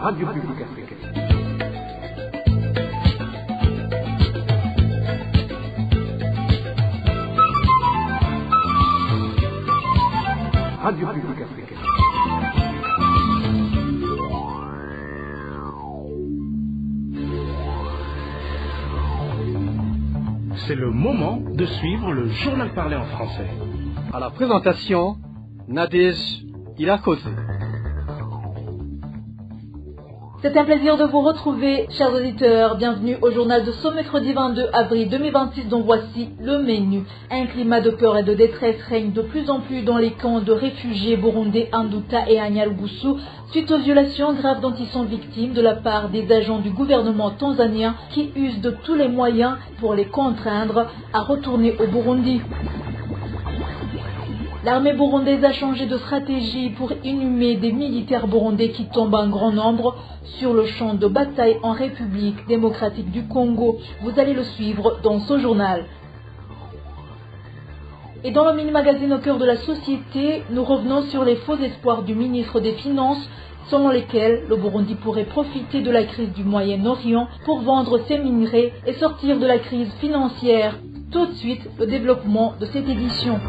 Radio Publique Africaine. Radio Publique Africaine. C'est le moment de suivre le journal parlé en français. À la présentation, Nadège Ilakose. C'est un plaisir de vous retrouver, chers auditeurs. Bienvenue au journal de ce mercredi 22 avril 2026 dont voici le menu. Un climat de peur et de détresse règne de plus en plus dans les camps de réfugiés burundais Nduta et à Nyarugusu suite aux violations graves dont ils sont victimes de la part des agents du gouvernement tanzanien qui usent de tous les moyens pour les contraindre à retourner au Burundi. L'armée burundaise a changé de stratégie pour inhumer des militaires burundais qui tombent en grand nombre sur le champ de bataille en République démocratique du Congo. Vous allez le suivre dans ce journal. Et dans le mini-magazine au cœur de la société, nous revenons sur les faux espoirs du ministre des Finances selon lesquels le Burundi pourrait profiter de la crise du Moyen-Orient pour vendre ses minerais et sortir de la crise financière. Tout de suite, le développement de cette édition.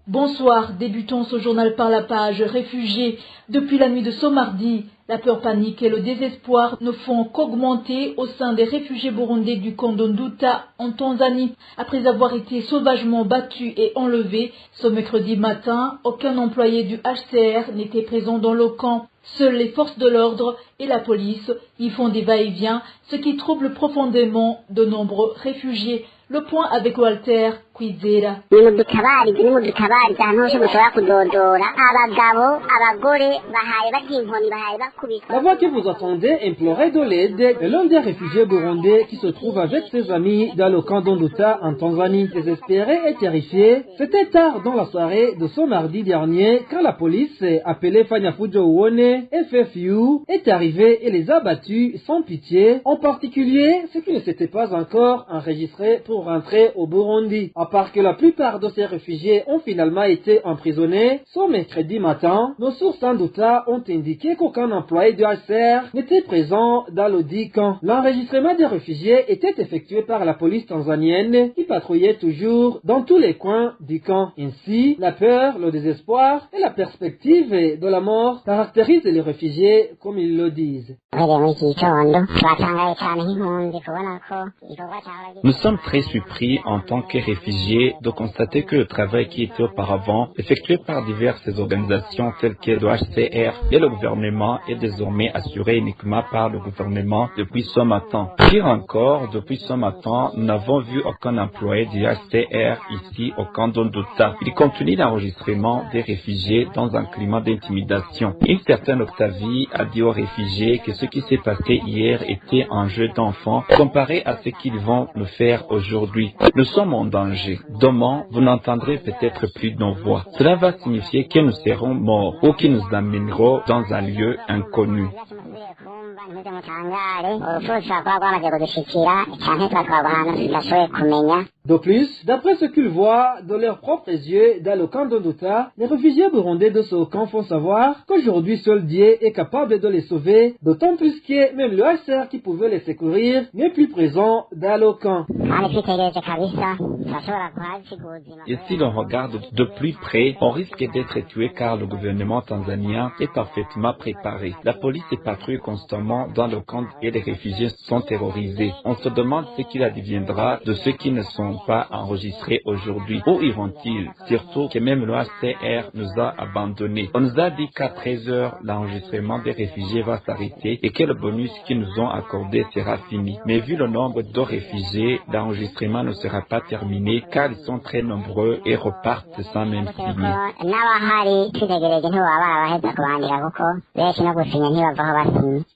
Bonsoir, débutons ce journal par la page réfugiés. Depuis la nuit de ce mardi, la peur panique et le désespoir ne font qu'augmenter au sein des réfugiés burundais du camp d'Nduta en Tanzanie. Après avoir été sauvagement battus et enlevés, ce mercredi matin, aucun employé du HCR n'était présent dans le camp. Seules les forces de l'ordre et la police y font des va-et-vient, ce qui trouble profondément de nombreux réfugiés. Le point avec Walter Kwizera. La voix que vous entendez implorer de l'aide est l'un des réfugiés burundais qui se trouve avec ses amis dans le camp d'Nduta en Tanzanie. Désespéré et terrifié, c'était tard dans la soirée de ce mardi dernier quand la police, appelée Fanyafujo Uone, FFU, est arrivée et les a battus sans pitié, en particulier ceux qui ne s'étaient pas encore enregistrés pour rentrer au Burundi. À part que la plupart de ces réfugiés ont finalement été emprisonnés, ce mercredi matin, nos sources en Nduta ont indiqué qu'aucun employé du HCR n'était présent dans le dit camp. L'enregistrement des réfugiés était effectué par la police tanzanienne qui patrouillait toujours dans tous les coins du camp. Ainsi, la peur, le désespoir et la perspective de la mort caractérisent les réfugiés comme ils le disent. Nous sommes très surpris en tant que réfugiés de constater que le travail qui était auparavant effectué par diverses organisations telles que le HCR et le gouvernement est désormais assuré uniquement par le gouvernement depuis ce matin. Pire encore, depuis ce matin, nous n'avons vu aucun employé du HCR ici au camp d'Nduta. Il continue l'enregistrement des réfugiés dans un climat d'intimidation. Une certaine Octavie a dit aux réfugiés que ce qui s'est passé hier était un jeu d'enfant comparé à ce qu'ils vont nous faire aujourd'hui. Nous sommes en danger. Demain, vous n'entendrez peut-être plus nos voix. Cela va signifier que nous serons morts ou que nous amènerons dans un lieu inconnu. De plus, d'après ce qu'ils voient de leurs propres yeux dans le camp d'Nduta, les réfugiés burundais de ce camp font savoir qu'aujourd'hui seul Dieu est capable de les sauver, d'autant plus que même le HCR qui pouvait les secourir n'est plus présent dans le camp. Et si l'on regarde de plus près, on risque d'être tué car le gouvernement tanzanien est parfaitement préparé. La police patrouille constamment dans le camp et les réfugiés sont terrorisés. On se demande ce qu'il adviendra de ceux qui ne sont pas enregistrés aujourd'hui. Où iront-ils? Surtout que même le HCR nous a abandonnés. On nous a dit qu'à 13h, l'enregistrement des réfugiés va s'arrêter et que le bonus qu'ils nous ont accordé sera fini. Mais vu le nombre de réfugiés, l'enregistrement ne sera pas terminé car ils sont très nombreux et repartent sans même signer.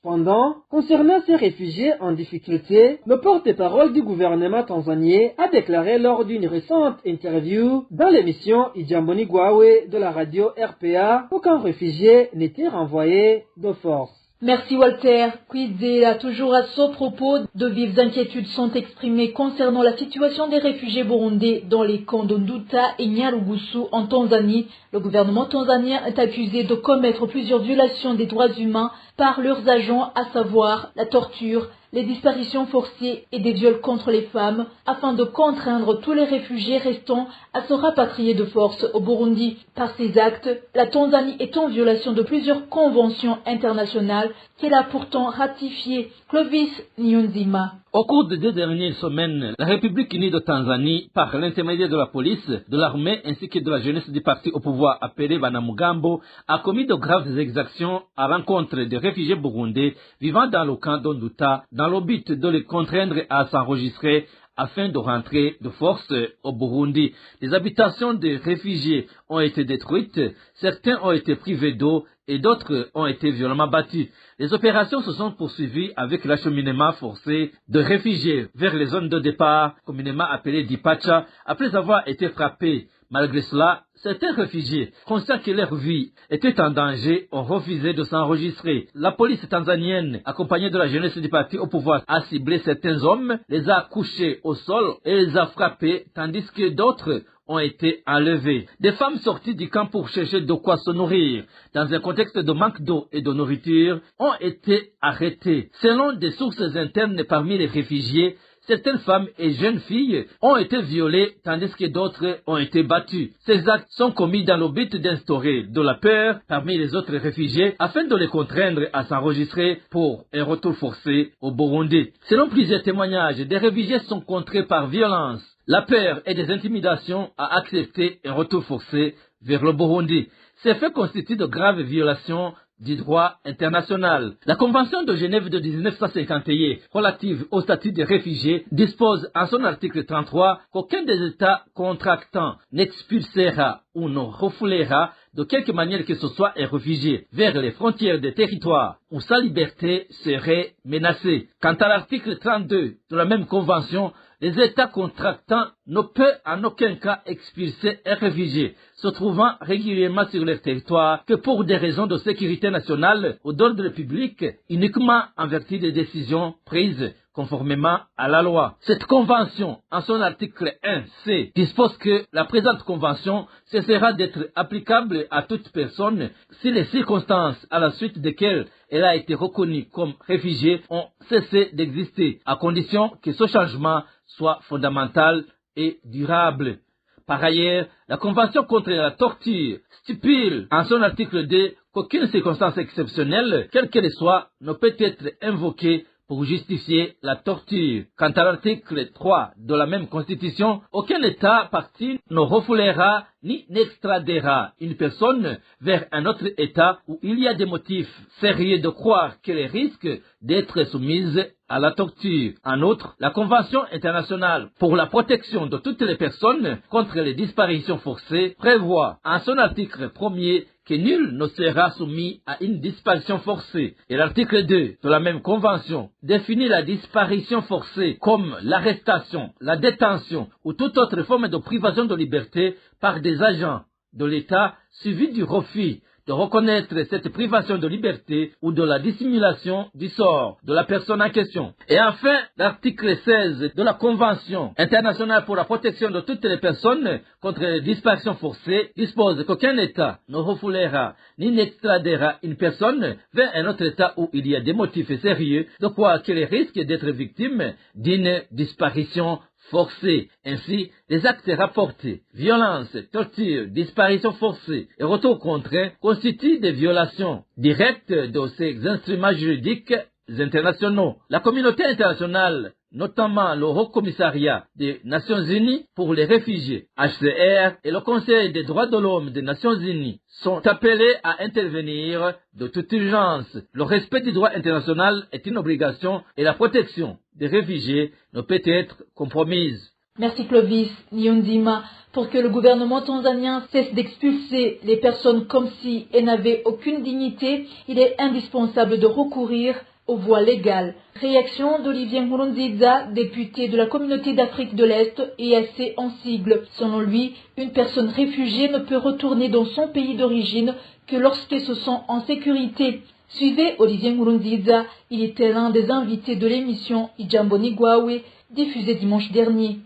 Cependant, concernant ces réfugiés en difficulté, le porte-parole du gouvernement tanzanien a déclaré lors d'une récente interview dans l'émission Ijamboni Gwawe de la radio RPA qu'aucun réfugié n'était renvoyé de force. Merci Walter. Kwizera, toujours à ce propos, de vives inquiétudes sont exprimées concernant la situation des réfugiés burundais dans les camps d'Onduta et Nyarugusu en Tanzanie. Le gouvernement tanzanien est accusé de commettre plusieurs violations des droits humains par leurs agents, à savoir la torture, les disparitions forcées et des viols contre les femmes, afin de contraindre tous les réfugiés restants à se rapatrier de force au Burundi. Par ces actes, la Tanzanie est en violation de plusieurs conventions internationales qu'elle a pourtant ratifiées. Clovis Nyonzima. Au cours des 2 dernières semaines, la République unie de Tanzanie, par l'intermédiaire de la police, de l'armée ainsi que de la jeunesse du parti au pouvoir appelé Banamugambo, a commis de graves exactions à l'encontre des réfugiés burundais vivant dans le camp d'Onduta dans le but de les contraindre à s'enregistrer afin de rentrer de force au Burundi. Les habitations des réfugiés ont été détruites, certains ont été privés d'eau et d'autres ont été violemment battus. Les opérations se sont poursuivies avec l'acheminement forcé de réfugiés vers les zones de départ, communément appelées Dipacha, après avoir été frappés. Malgré cela, certains réfugiés, conscients que leur vie était en danger, ont refusé de s'enregistrer. La police tanzanienne, accompagnée de la jeunesse du parti au pouvoir, a ciblé certains hommes, les a couchés au sol et les a frappés, tandis que d'autres ont été enlevés. Des femmes sorties du camp pour chercher de quoi se nourrir, dans un contexte de manque d'eau et de nourriture, ont été arrêtées. Selon des sources internes parmi les réfugiés, certaines femmes et jeunes filles ont été violées tandis que d'autres ont été battues. Ces actes sont commis dans le but d'instaurer de la peur parmi les autres réfugiés afin de les contraindre à s'enregistrer pour un retour forcé au Burundi. Selon plusieurs témoignages, des réfugiés sont contraints par violence, la peur et des intimidations à accepter un retour forcé vers le Burundi. Ces faits constituent de graves violations du droit international. La Convention de Genève de 1951 relative au statut des réfugiés dispose en son article 33 qu'aucun des États contractants n'expulsera ou ne refoulera de quelque manière que ce soit un réfugié vers les frontières des territoires où sa liberté serait menacée. Quant à l'article 32 de la même convention, les États contractants ne peuvent en aucun cas expulser un réfugié se trouvant régulièrement sur leur territoire que pour des raisons de sécurité nationale ou d'ordre public, uniquement en vertu des décisions prises conformément à la loi. Cette convention, en son article 1c, dispose que la présente convention cessera d'être applicable à toute personne si les circonstances à la suite desquelles elle a été reconnue comme réfugiée ont cessé d'exister, à condition que ce changement soit fondamental et durable. Par ailleurs, la Convention contre la torture stipule en son article 2 qu'aucune circonstance exceptionnelle, quelle qu'elle soit, ne peut être invoquée pour justifier la torture. Quant à l'article 3 de la même Constitution, aucun État parti ne refoulera ni n'extradera une personne vers un autre État où il y a des motifs sérieux de croire qu'elle risque d'être soumise à la torture. En outre, la Convention internationale pour la protection de toutes les personnes contre les disparitions forcées prévoit en son article 1er que nul ne sera soumis à une disparition forcée. Et l'article 2 de la même convention définit la disparition forcée comme l'arrestation, la détention ou toute autre forme de privation de liberté par des agents de l'État suivi du refus de reconnaître cette privation de liberté ou de la dissimulation du sort de la personne en question. Et enfin, l'article 16 de la Convention internationale pour la protection de toutes les personnes contre les disparitions forcées dispose qu'aucun État ne refoulera ni n'extradera une personne vers un autre État où il y a des motifs sérieux de croire qu'elle risque d'être victime d'une disparition forcée. Ainsi, les actes rapportés, violences, torture, disparition forcée et retour contraint constituent des violations directes de ces instruments juridiques internationaux. La communauté internationale, notamment le Haut Commissariat des Nations Unies pour les réfugiés, HCR, et le Conseil des droits de l'homme des Nations Unies sont appelés à intervenir de toute urgence. Le respect du droit international est une obligation et la protection des réfugiés ne peut être compromise. Merci Clovis Nyonzima. Pour que le gouvernement tanzanien cesse d'expulser les personnes comme si elles n'avaient aucune dignité, il est indispensable de recourir aux voies légales. Réaction d'Olivier Nkurunziza, député de la Communauté d'Afrique de l'Est, EAC en sigle. Selon lui, une personne réfugiée ne peut retourner dans son pays d'origine que lorsqu'elle se sent en sécurité. Suivez Olivier Nkurunziza, il était l'un des invités de l'émission Ijambo Nigwawe, diffusée dimanche dernier.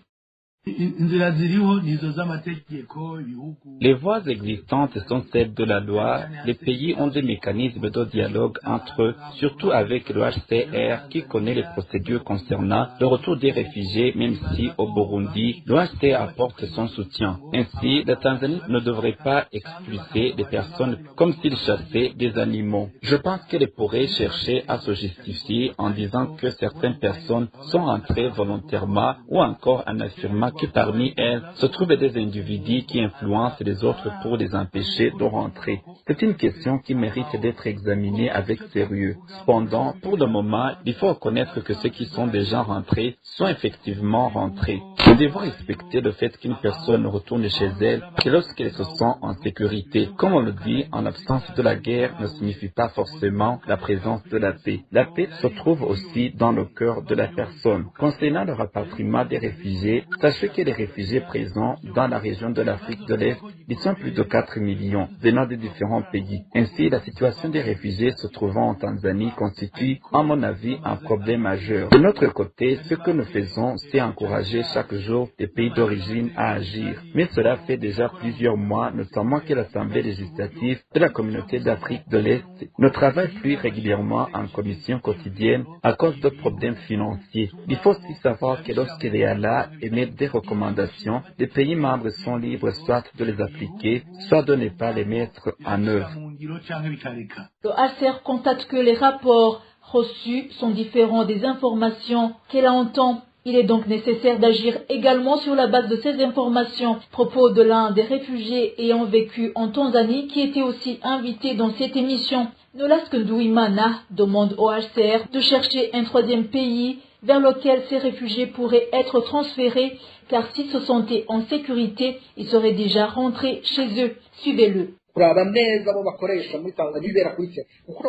Les voies existantes sont celles de la loi. Les pays ont des mécanismes de dialogue entre eux, surtout avec le HCR qui connaît les procédures concernant le retour des réfugiés, même si au Burundi, le HCR apporte son soutien. Ainsi, la Tanzanie ne devrait pas expulser des personnes comme s'ils chassaient des animaux. Je pense qu'elle pourrait chercher à se justifier en disant que certaines personnes sont entrées volontairement ou encore en affirmant que parmi elles se trouvent des individus qui influencent les autres pour les empêcher de rentrer. C'est une question qui mérite d'être examinée avec sérieux. Cependant, pour le moment, il faut reconnaître que ceux qui sont déjà rentrés sont effectivement rentrés. Nous devons respecter le fait qu'une personne retourne chez elle que lorsqu'elle se sent en sécurité. Comme on le dit, en l'absence de la guerre ne signifie pas forcément la présence de la paix. La paix se trouve aussi dans le cœur de la personne. Concernant le rapatriement des réfugiés, sachez que les réfugiés présents dans la région de l'Afrique de l'Est, ils sont plus de 4 millions venant de différents pays. Ainsi, la situation des réfugiés se trouvant en Tanzanie constitue, à mon avis, un problème majeur. De notre côté, ce que nous faisons, c'est encourager chaque jour les pays d'origine à agir. Mais cela fait déjà plusieurs mois, notamment que l'Assemblée législative de la communauté d'Afrique de l'Est ne travaille plus régulièrement en commission quotidienne à cause de problèmes financiers. Il faut aussi savoir que lorsqu'il est là émet des recommandations, les pays membres sont libres soit de les appliquer, soit de ne pas les mettre en œuvre. Le HCR constate que les rapports reçus sont différents des informations qu'elle entend. Il est donc nécessaire d'agir également sur la base de ces informations. Propos de l'un des réfugiés ayant vécu en Tanzanie qui était aussi invité dans cette émission. Nolas Ndouimana demande au HCR de chercher un troisième pays vers lequel ces réfugiés pourraient être transférés, car s'ils se sentaient en sécurité, ils seraient déjà rentrés chez eux. Suivez-le.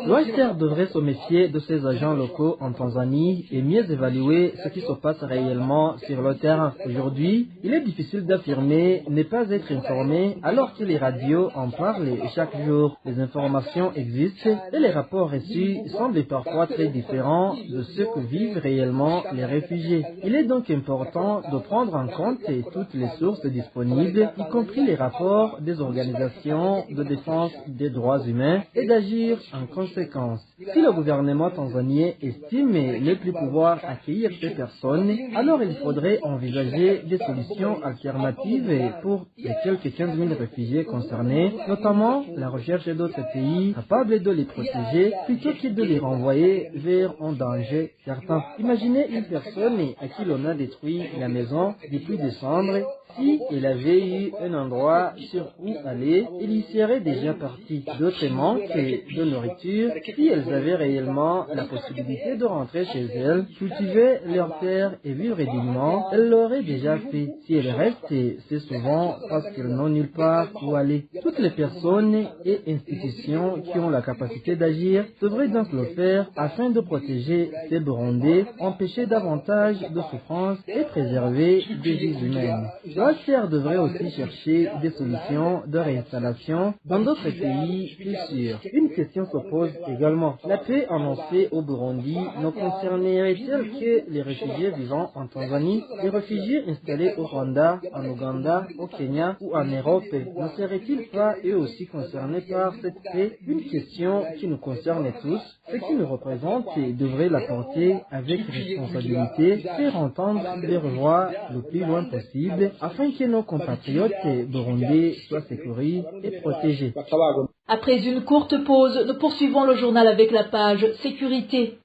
L'OHCR devrait se méfier de ces agents locaux en Tanzanie et mieux évaluer ce qui se passe réellement sur le terrain. Aujourd'hui, il est difficile d'affirmer ne pas être informé alors que les radios en parlent chaque jour. Les informations existent et les rapports reçus semblent parfois très différents de ce que vivent réellement les réfugiés. Il est donc important de prendre en compte toutes les sources disponibles, y compris les rapports des organisations de défense des droits humains et d'agir en conséquence. Si le gouvernement tanzanien estime ne plus pouvoir accueillir ces personnes, alors il faudrait envisager des solutions alternatives pour les quelques 15 000 réfugiés concernés, notamment la recherche d'autres pays capables de les protéger plutôt que de les renvoyer vers un danger certain. Imaginez une personne à qui l'on a détruit la maison depuis décembre. Si elle avait eu un endroit sur où aller, elle y serait déjà partie. D'autres manques de nourriture, si elles avaient réellement la possibilité de rentrer chez elles, cultiver leur terre et vivre dignement, elles l'auraient déjà fait. Si elles restent, c'est souvent parce qu'elles n'ont nulle part où aller. Toutes les personnes et institutions qui ont la capacité d'agir devraient donc le faire afin de protéger ces Burundais, empêcher davantage de souffrance et préserver des vies humaines. L'OHCR devrait aussi chercher des solutions de réinstallation dans d'autres pays plus sûrs. Une question se pose également. La paix annoncée au Burundi ne concernerait-elle que les réfugiés vivant en Tanzanie, les réfugiés installés au Rwanda, en Ouganda, au Kenya ou en Europe? Ne seraient-ils pas eux aussi concernés par cette paix? Une question qui nous concerne tous. Ce qui nous représente devrait la porter avec responsabilité, faire entendre les voix le plus loin possible afin que nos compatriotes burundais soient sécurisés et protégés. Après une courte pause, nous poursuivons le journal avec la page sécurité.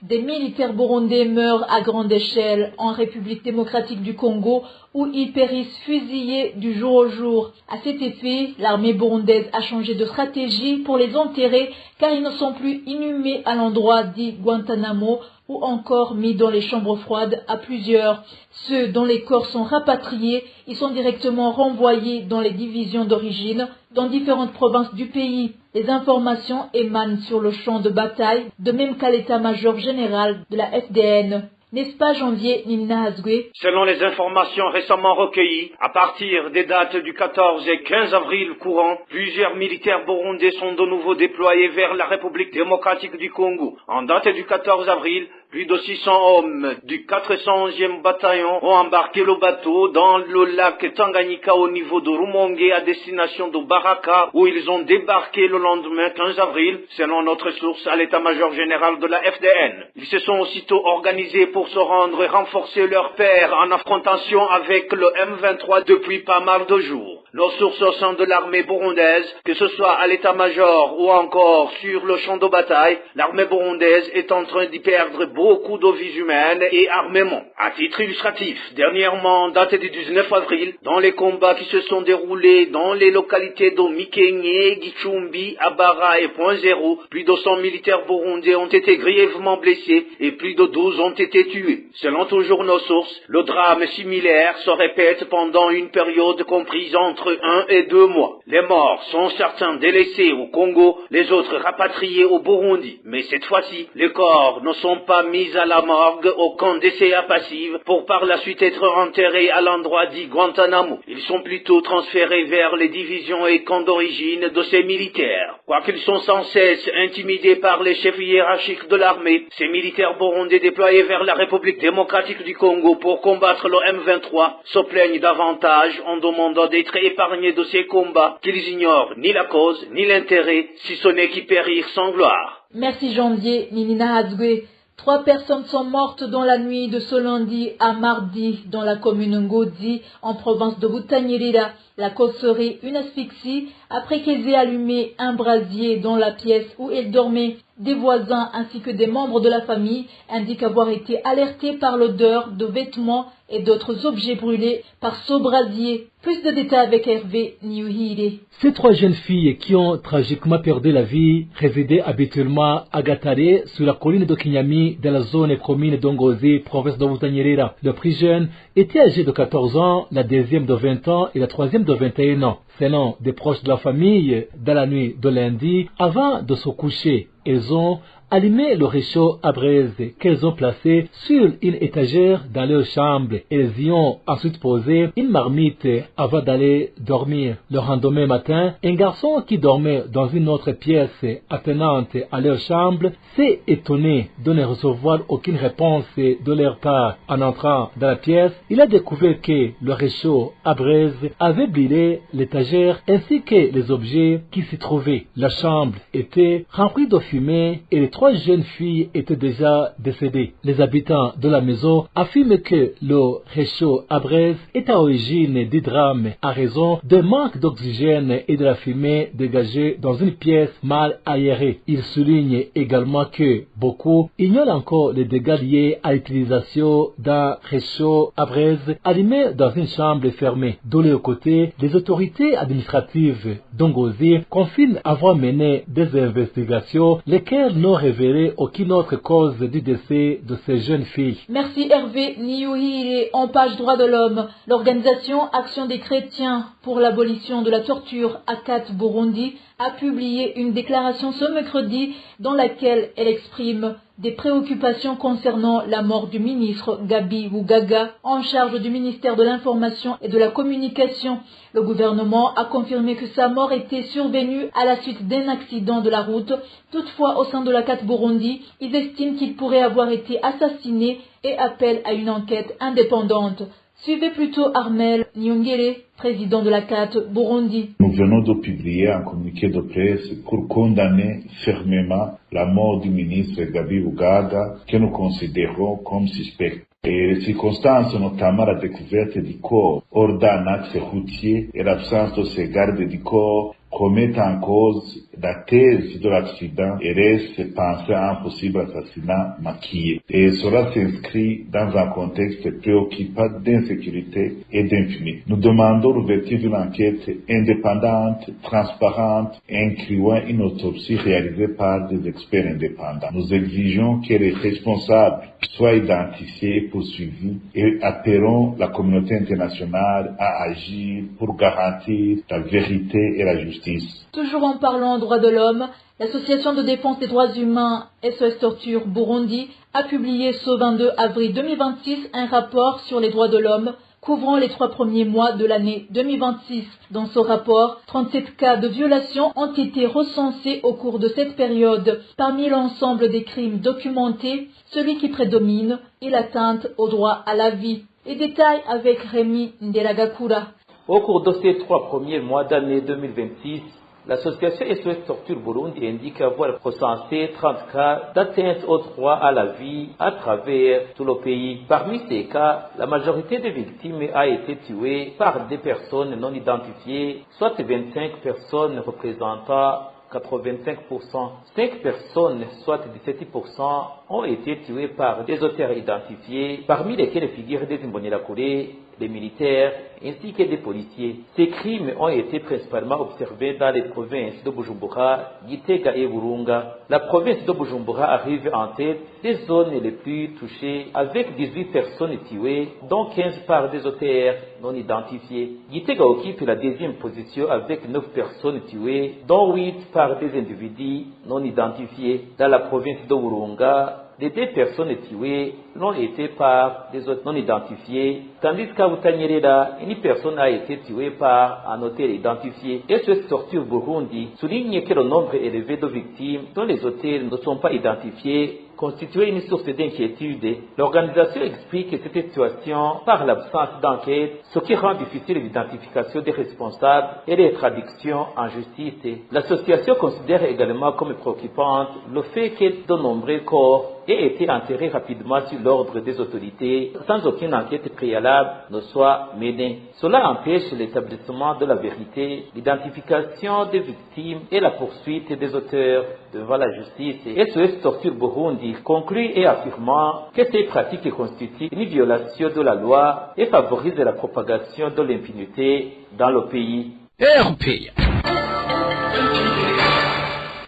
Des militaires burundais meurent à grande échelle en République démocratique du Congo où ils périssent fusillés du jour au jour. À cet effet, l'armée burundaise a changé de stratégie pour les enterrer car ils ne sont plus inhumés à l'endroit dit Guantanamo ou encore mis dans les chambres froides à plusieurs. Ceux dont les corps sont rapatriés, ils sont directement renvoyés dans les divisions d'origine dans différentes provinces du pays. Les informations émanent sur le champ de bataille, de même qu'à l'état-major général de la FDN. N'est-ce pas Janvier Ninazwe? Selon les informations récemment recueillies, à partir des dates du 14 et 15 avril courant, plusieurs militaires burundais sont de nouveau déployés vers la République démocratique du Congo. En date du 14 avril, plus de 600 hommes du 411e bataillon ont embarqué le bateau dans le lac Tanganyika au niveau de Rumonge à destination de Baraka où ils ont débarqué le lendemain 15 avril, selon notre source à l'état-major général de la FDN. Ils se sont aussitôt organisés pour se rendre et renforcer leur père en affrontation avec le M23 depuis pas mal de jours. Nos sources au sein de l'armée burundaise, que ce soit à l'état-major ou encore sur le champ de bataille, l'armée burundaise est en train d'y perdre beaucoup de vies humaines et armements. À titre illustratif, dernièrement, date du 19 avril, dans les combats qui se sont déroulés dans les localités de Mikenye, Gichumbi, Abara et Point Zéro, plus de 100 militaires burundais ont été grièvement blessés et plus de 12 ont été tués. Selon toujours nos sources, le drame similaire se répète pendant une période comprise entre 1 et 2 mois. Les morts sont certains délaissés au Congo, les autres rapatriés au Burundi. Mais cette fois-ci, les corps ne sont pas mis à la morgue au camp d'essai passive pour par la suite être enterrés à l'endroit dit Guantanamo. Ils sont plutôt transférés vers les divisions et camps d'origine de ces militaires. Quoiqu'ils sont sans cesse intimidés par les chefs hiérarchiques de l'armée, ces militaires burundais déployés vers la République démocratique du Congo pour combattre le M23 se plaignent davantage en demandant d'être épargnés de ces combats qu'ils ignorent ni la cause ni l'intérêt, si ce n'est qu'y périr sans gloire. Merci Janvier Ninazwe. 3 personnes sont mortes dans la nuit de ce lundi à mardi dans la commune Ngodi, en province de Butanyerera. La cause serait une asphyxie après qu'elles aient allumé un brasier dans la pièce où elles dormaient. Des voisins ainsi que des membres de la famille indiquent avoir été alertés par l'odeur de vêtements et d'autres objets brûlés par ce brasier. Plus de détails avec Hervé Niuhire. Ces 3 jeunes filles qui ont tragiquement perdu la vie résidaient habituellement à Gatare, sur la colline de Kinyami, dans la zone commune d'Ongozi, province de Butanyerera. Le plus jeune était âgé de 14 ans, la deuxième de 20 ans et la troisième de 21 ans. Selon des proches de la famille, dans la nuit de lundi, avant de se coucher, elles ont allumé le réchaud à braise qu'elles ont placé sur une étagère dans leur chambre. Elles y ont ensuite posé une marmite avant d'aller dormir. Le lendemain matin, un garçon qui dormait dans une autre pièce attenante à leur chambre s'est étonné de ne recevoir aucune réponse de leur part. En entrant dans la pièce, il a découvert que le réchaud à braise avait brûlé l'étagère ainsi que les objets qui s'y trouvaient. La chambre était remplie de fumée et les 3 jeunes filles étaient déjà décédées. Les habitants de la maison affirment que le réchaud à braise est à l'origine du drame à raison d'un manque d'oxygène et de la fumée dégagée dans une pièce mal aérée. Ils soulignent également que beaucoup ignorent encore les dégâts liés à l'utilisation d'un réchaud à braise allumé dans une chambre fermée. De leur côté, les autorités administratives d'Ongozi confirment avoir mené des investigations lesquelles n'ont révélé aucune autre cause du décès de ces jeunes filles. Merci Hervé Niuhire. En page droit de l'homme, l'organisation Action des chrétiens pour l'abolition de la torture ACAT Burundi a publié une déclaration ce mercredi dans laquelle elle exprime des préoccupations concernant la mort du ministre Gabi Wugaga en charge du ministère de l'Information et de la Communication. Le gouvernement a confirmé que sa mort était survenue à la suite d'un accident de la route. Toutefois, au sein de l'ACAT Burundi, ils estiment qu'il pourrait avoir été assassiné et appellent à une enquête indépendante. Suivez plutôt Armel Nyongere, président de l'ACAT Burundi. Nous venons de publier un communiqué de presse pour condamner fermement la mort du ministre Gabi Wugaga, que nous considérons comme suspect. Et les circonstances, notamment la découverte du corps hors d'un axe routier et l'absence de ces gardes du corps, remettent en cause la thèse de l'accident et laissent penser à un possible assassinat maquillé. Et cela s'inscrit dans un contexte préoccupant d'insécurité et d'impunité. Nous demandons l'ouverture d'une enquête indépendante, transparente, incluant une autopsie réalisée par des experts indépendants. Nous exigeons que les responsables soient identifiés et poursuivis et appelons la communauté internationale à agir pour garantir la vérité et la justice justice. Toujours en parlant droits de l'homme, l'association de défense des droits humains SOS Torture Burundi a publié ce 22 avril 2026 un rapport sur les droits de l'homme couvrant les 3 premiers mois de l'année 2026. Dans ce rapport, 37 cas de violation ont été recensés au cours de cette période. Parmi l'ensemble des crimes documentés, celui qui prédomine est l'atteinte au droit à la vie. Les détails avec Rémi Ndelagakura. Au cours de ces 3 premiers mois d'année 2026, l'association SOS Torture Burundi indique avoir recensé 30 cas d'atteinte au droit à la vie à travers tout le pays. Parmi ces cas, la majorité des victimes a été tuée par des personnes non identifiées, soit 25 personnes représentant 85%. 5 personnes, soit 17%, ont été tuées par des auteurs identifiés, parmi lesquels figurent des Imbonerakure, des militaires, ainsi que des policiers. Ces crimes ont été principalement observés dans les provinces de Bujumbura, Gitega et Burunga. La province de Bujumbura arrive en tête des zones les plus touchées, avec 18 personnes tuées, dont 15 par des auteurs non identifiés. Gitega occupe la 2e position avec 9 personnes tuées, dont 8 par des individus non identifiés. Dans la province de Burunga, les 2 personnes tuées l'ont été par des autres non identifiés, tandis qu'à Butanyerera, une personne a été tuée par un auteur identifié. SOS Torture Burundi souligne que le nombre élevé de victimes dont les auteurs ne sont pas identifiés constituait une source d'inquiétude. L'organisation explique cette situation par l'absence d'enquête, ce qui rend difficile l'identification des responsables et les traductions en justice. L'association considère également comme préoccupante le fait que de nombreux corps aient été enterrés rapidement sur l'ordre des autorités, sans aucune enquête préalable ne soit menée. Cela empêche l'établissement de la vérité, l'identification des victimes et la poursuite des auteurs devant la justice. SOS Torture Burundi conclut et affirmant que ces pratiques constituent une violation de la loi et favorisent la propagation de l'impunité dans le pays.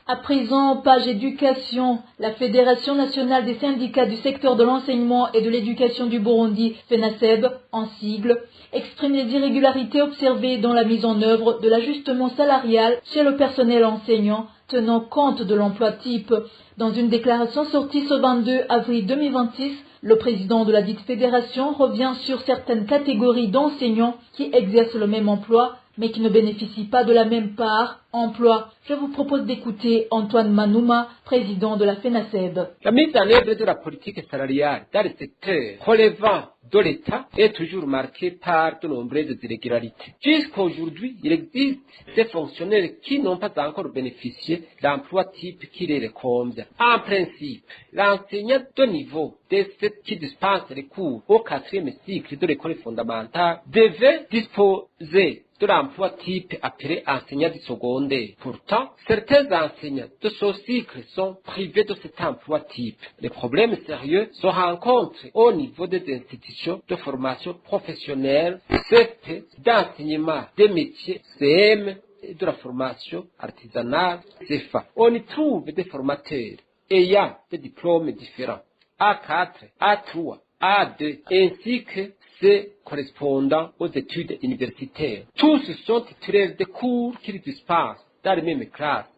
À présent, page éducation, la Fédération nationale des syndicats du secteur de l'enseignement et de l'éducation du Burundi, FENASEB, en sigle, exprime les irrégularités observées dans la mise en œuvre de l'ajustement salarial chez le personnel enseignant, tenant compte de l'emploi type. Dans une déclaration sortie ce 22 avril 2026, le président de la dite fédération revient sur certaines catégories d'enseignants qui exercent le même emploi, mais qui ne bénéficient pas de la même part emploi. Je vous propose d'écouter Antoine Manouma, président de la FENASEB. La mise en œuvre de la politique salariale dans le secteur relevant de l'État est toujours marquée par de nombreuses irrégularités. Jusqu'à aujourd'hui, il existe des fonctionnaires qui n'ont pas encore bénéficié d'emploi type qui les convient. En principe, l'enseignant de niveau D7 qui dispense les cours au 4e cycle de l'école fondamentale devait disposer de l'emploi type appelé enseignant du secondaire. Pourtant, certains enseignants de ce cycle sont privés de cet emploi type. Les problèmes sérieux se rencontrent au niveau des institutions de formation professionnelle, CFP, d'enseignement des métiers, CM, et de la formation artisanale, CFA. On y trouve des formateurs ayant des diplômes différents, A4, A3, A2, ainsi que ceux correspondant aux études universitaires. Tous sont titulaires de cours qu'ils dispensent dans les mêmes classes,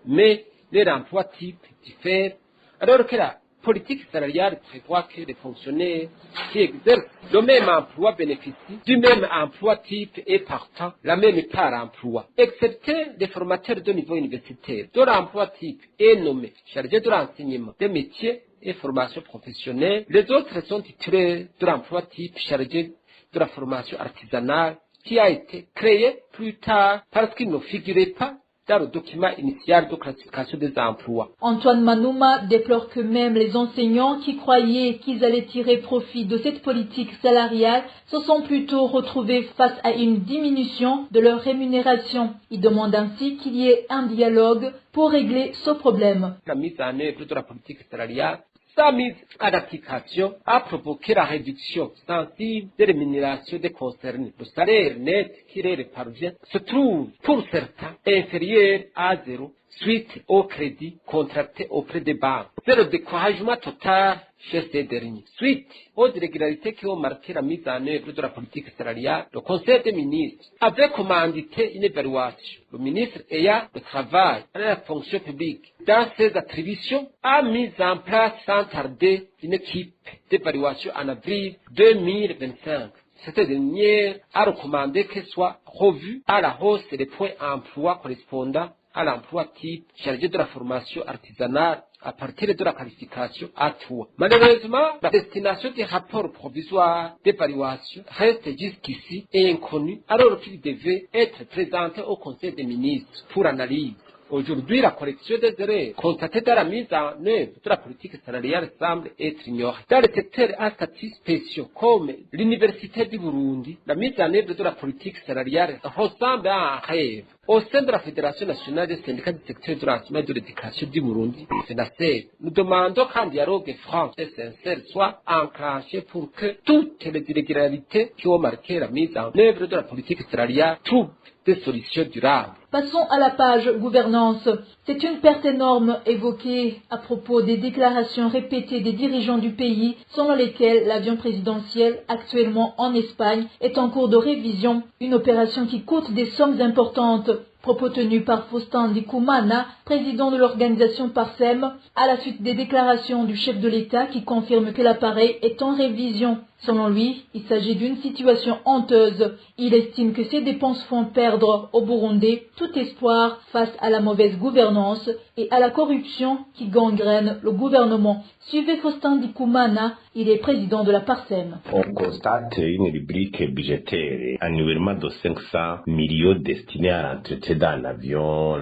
mais leur emploi type diffère, alors que la politique salariale prévoit que les fonctionnaires qui exercent le même emploi bénéficient du même emploi type et partant la même part emploi, excepté les formateurs de niveau universitaire, dont l'emploi type est nommé chargé de l'enseignement des métiers et formation professionnelle. Les autres sont titulaires de l'emploi type chargé de la formation artisanale qui a été créé plus tard parce qu'il ne figurait pas dans le document initial de classification des emplois. Antoine Manouma déplore que même les enseignants qui croyaient qu'ils allaient tirer profit de cette politique salariale se sont plutôt retrouvés face à une diminution de leur rémunération. Il demande ainsi qu'il y ait un dialogue pour régler ce problème. La mise en œuvre de la politique salariale, sa mise en application a provoqué la réduction sensible des rémunérations des concernés. Le salaire net qui leur parvient se trouve pour certains inférieur à 0 suite au crédit contracté auprès des banques. C'est le découragement total chez ces derniers. Suite aux irrégularités qui ont marqué la mise en œuvre de la politique salariale, le Conseil des ministres avait commandité une évaluation. Le ministre ayant le travail et la fonction publique dans ses attributions a mis en place sans tarder une équipe d'évaluation en avril 2025. Cette dernière a recommandé qu'elle soit revue à la hausse les points emploi correspondant à l'emploi type chargé de la formation artisanale à partir de la qualification A3. Malheureusement, la destination des rapports provisoires d'évaluation reste jusqu'ici inconnue alors qu'il devait être présenté au Conseil des ministres pour analyse. Aujourd'hui, la correction des erreurs constatées dans la mise en œuvre de la politique salariale semble être ignorée. Dans les secteurs à statut spéciaux comme l'Université du Burundi, la mise en œuvre de la politique salariale ressemble à un rêve. Au sein de la Fédération nationale des syndicats du secteur de l'enseignement et de l'éducation du Burundi, FENASEB, nous demandons qu'un dialogue franc et sincère soit enclenché pour que toutes les irrégularités qui ont marqué la mise en œuvre de la politique salariale trouvent des solutions durables. Passons à la page gouvernance. C'est une perte énorme évoquée à propos des déclarations répétées des dirigeants du pays selon lesquelles l'avion présidentiel actuellement en Espagne est en cours de révision, une opération qui coûte des sommes importantes. Propos tenus par Faustin Ndikumana, président de l'organisation Parsem, à la suite des déclarations du chef de l'État qui confirme que l'appareil est en révision. Selon lui, il s'agit d'une situation honteuse. Il estime que ces dépenses font perdre au Burundi tout espoir face à la mauvaise gouvernance et à la corruption qui gangrène le gouvernement. Suivez Faustin Ndikumana, il est président de la Parsem. On constate une rubrique budgétaire annuellement de 500 millions destinés à l'entretien d'un avion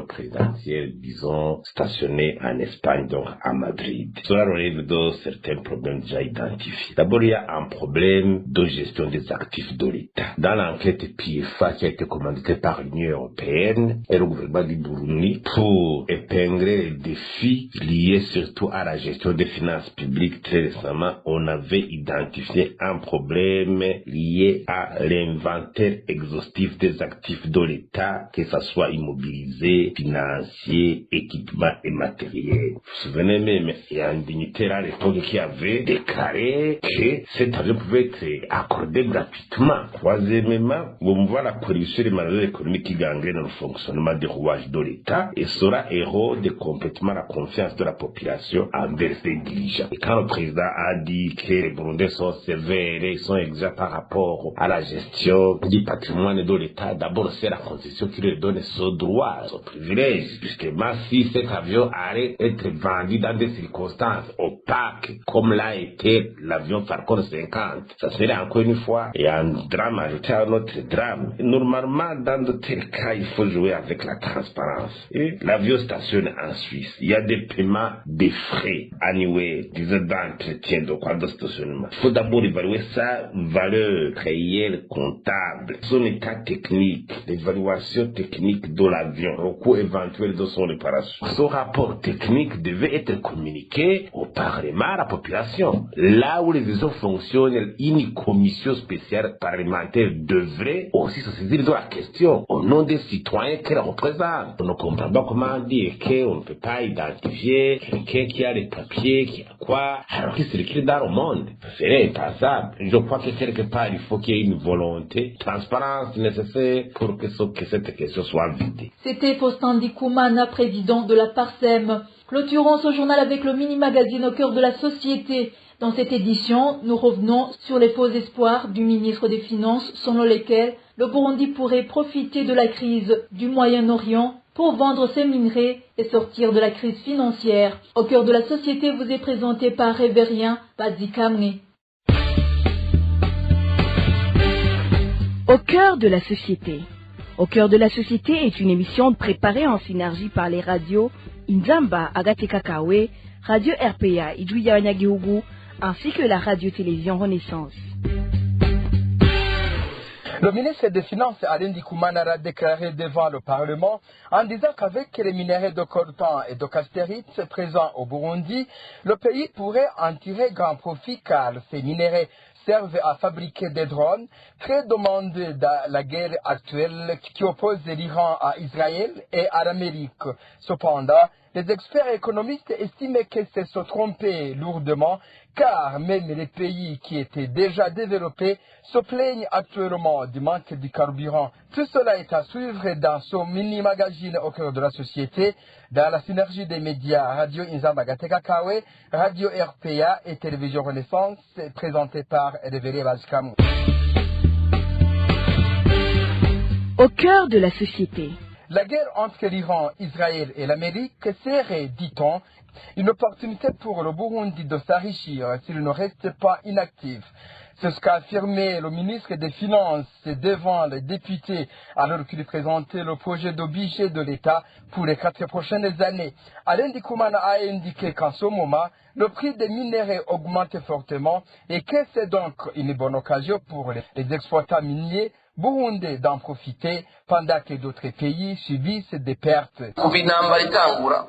présidentiel, disons, stationné en Espagne, donc à Madrid. Cela relève de certains problèmes déjà identifiés. D'abord, il y a un problème de gestion des actifs de l'État. Dans l'enquête PIFA qui a été commanditée par l'Union européenne et le gouvernement du Burundi pour épingler les défis liés surtout à la gestion des finances publiques, très récemment, on avait identifié un problème lié à l'inventaire exhaustif des actifs de l'État, que ce soit immobilisé, financier, équipement et matériel. Vous vous souvenez même, il y a un dignitaire à l'époque qui avait déclaré que cet avion pouvait être accordé gratuitement. Troisièmement, on voit la corruption des maladies économiques qui gangrènent le fonctionnement des rouages de l'État et cela érode complètement la confiance de la population envers ses dirigeants. Et quand le président a dit que les Burundais sont sévères, ils sont exacts par rapport à la gestion du patrimoine de l'État, d'abord c'est la Constitution qui lui donne ce droit, ce privilège, justement si cet avion allait être vendu dans des circonstances opaques, comme l'a été l'avion Falcon 50, ça serait encore une fois et un drame ajouté à un autre drame. Normalement, dans de tels cas, il faut jouer avec la transparence. Et l'avion stationne en Suisse. Il y a des paiements des frais annuels, disons d'entretien, de quoi de stationnement. Il faut d'abord évaluer sa valeur réelle comptable, son état technique, l'évaluation technique de l'avion, le coût éventuel de son réparation. Ce rapport technique devait être communiqué au Parlement, à la population. Là où les visions fonctionnent, une commission spéciale parlementaire devrait aussi se saisir de la question au nom des citoyens qu'elle représente. On ne comprend pas comment dire qu'on ne peut pas identifier quelqu'un qui a les papiers, qui a quoi, alors qu'il circule dans le monde. C'est impensable. Je crois que quelque part, il faut qu'il y ait une volonté, transparence nécessaire pour que cette question soit vidée. C'était Faustin Ndikumana, président de la Parsem. Clôturons ce journal avec le mini-magazine au cœur de la société. Dans cette édition, nous revenons sur les faux espoirs du ministre des Finances selon lesquels le Burundi pourrait profiter de la crise du Moyen-Orient pour vendre ses minerais et sortir de la crise financière. Au cœur de la société vous est présenté par Révérien Bazikamwe. Au cœur de la société. Au cœur de la société est une émission préparée en synergie par les radios Inzamba Agatekakawe, Radio RPA Idouya Nyagihugu, ainsi que la radio-télévision Renaissance. Le ministre des Finances, Alain Ndikumana, a déclaré devant le Parlement en disant qu'avec les minerais de coltan et de castérite présents au Burundi, le pays pourrait en tirer grand profit car ces minerais servent à fabriquer des drones, très demandés dans la guerre actuelle qui oppose l'Iran à Israël et à l'Amérique. Cependant, Les experts économistes estimaient que c'est se tromper lourdement, car même les pays qui étaient déjà développés se plaignent actuellement du manque de carburant. Tout cela est à suivre dans ce mini-magazine au cœur de la société, dans la synergie des médias Radio Inzamba Gateka-Kawe, Radio RPA et Télévision Renaissance, présenté par Révélé Vazcam. Au cœur de la société. La guerre entre l'Iran, Israël et l'Amérique serait, dit-on, une opportunité pour le Burundi de s'enrichir s'il ne reste pas inactif. C'est ce qu'a affirmé le ministre des Finances devant les députés alors qu'il présentait le projet de budget de l'État pour les 4 prochaines années. Alain Dikoumana a indiqué qu'en ce moment, le prix des minerais augmente fortement et que c'est donc une bonne occasion pour les exploitants miniers burundais d'en profiter pendant que d'autres pays subissent des pertes.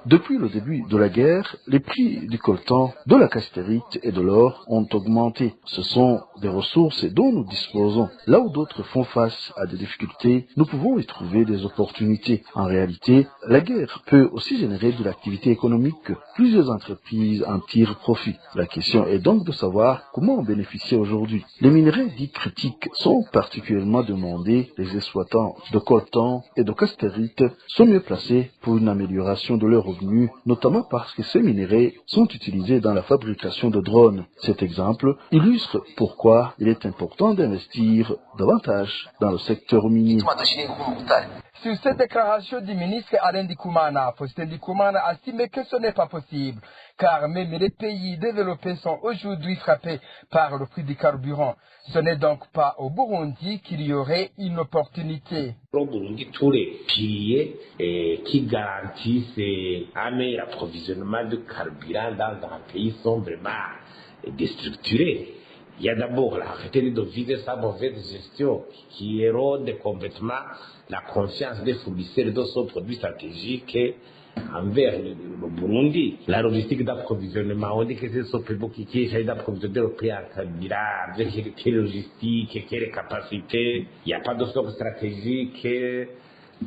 Depuis le début de la guerre, les prix du coltan, de la castérite et de l'or ont augmenté. Ce sont des ressources dont nous disposons. Là où d'autres font face à des difficultés, nous pouvons y trouver des opportunités. En réalité, la guerre peut aussi générer de l'activité économique. Plusieurs entreprises en tirent profit. La question est donc de savoir comment en bénéficier aujourd'hui. Les minerais dits critiques sont particulièrement demandés. Les exploitants de coltan et de castérite sont mieux placés pour une amélioration de leurs revenus, notamment parce que ces minerais sont utilisés dans la fabrication de drones. Cet exemple illustre pourquoi il est important d'investir davantage dans le secteur minier. Sur cette déclaration du ministre Alain Dikoumana, Faustin Dikoumana a estimé que ce n'est pas possible, car même les pays développés sont aujourd'hui frappés par le prix du carburant. Ce n'est donc pas au Burundi qu'il y aurait une opportunité. Au Burundi, tous les piliers qui garantissent un meilleur approvisionnement de carburant dans un pays sont vraiment déstructurés. Il y a d'abord la retraite de viser sa mauvaise gestion qui érode complètement la confiance des fournisseurs de ce produit stratégique envers le Burundi. La logistique d'approvisionnement, on dit que c'est ce pays qui essaie d'approvisionner le pays en carburant, avec quelle logistique, quelle capacité. Il n'y a pas de stock stratégique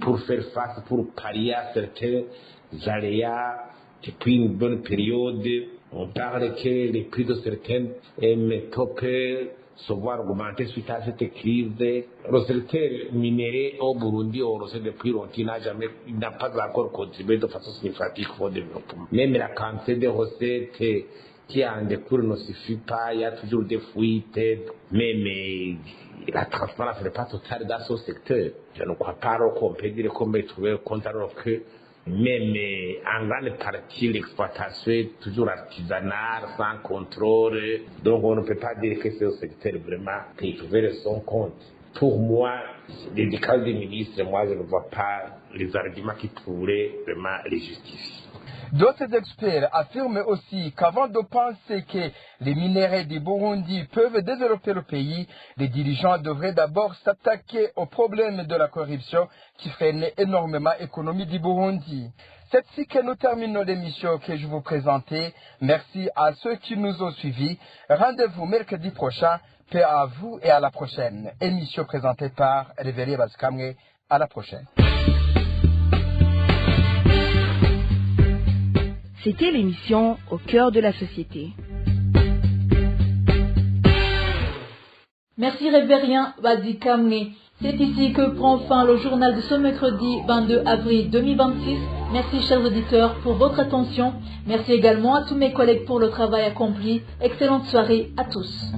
pour faire face, pour pallier à certains aléas depuis une bonne période. On parle que les prix de certaines métaux peuvent se voir augmenter suite à cette crise. Le secteur minier au Burundi, on le sait depuis longtemps, il n'a pas encore contribué de façon significative au développement. Même la quantité de recettes qui en découle ne suffit pas, il y a toujours des fuites, mais la transparence n'est pas totale dans ce secteur. Je ne crois pas qu'on peut dire qu'on peut trouver le compte alors que même en grande partie, l'exploitation est toujours artisanale, sans contrôle. Donc, on ne peut pas dire que c'est un secteur vraiment qui trouve son compte. Pour moi, les cas des ministres, moi, je ne vois pas les arguments qui pourraient vraiment les justifier. D'autres experts affirment aussi qu'avant de penser que les minerais du Burundi peuvent développer le pays, les dirigeants devraient d'abord s'attaquer au problème de la corruption qui freine énormément l'économie du Burundi. C'est ainsi que nous terminons l'émission que je vous présentais. Merci à ceux qui nous ont suivis. Rendez-vous mercredi prochain. Paix à vous et à la prochaine. Émission présentée par Révélé Vazcam. À la prochaine. C'était l'émission Au cœur de la société. Merci Révérien Vazcam. C'est ici que prend fin le journal de ce mercredi 22 avril 2026. Merci chers auditeurs pour votre attention. Merci également à tous mes collègues pour le travail accompli. Excellente soirée à tous.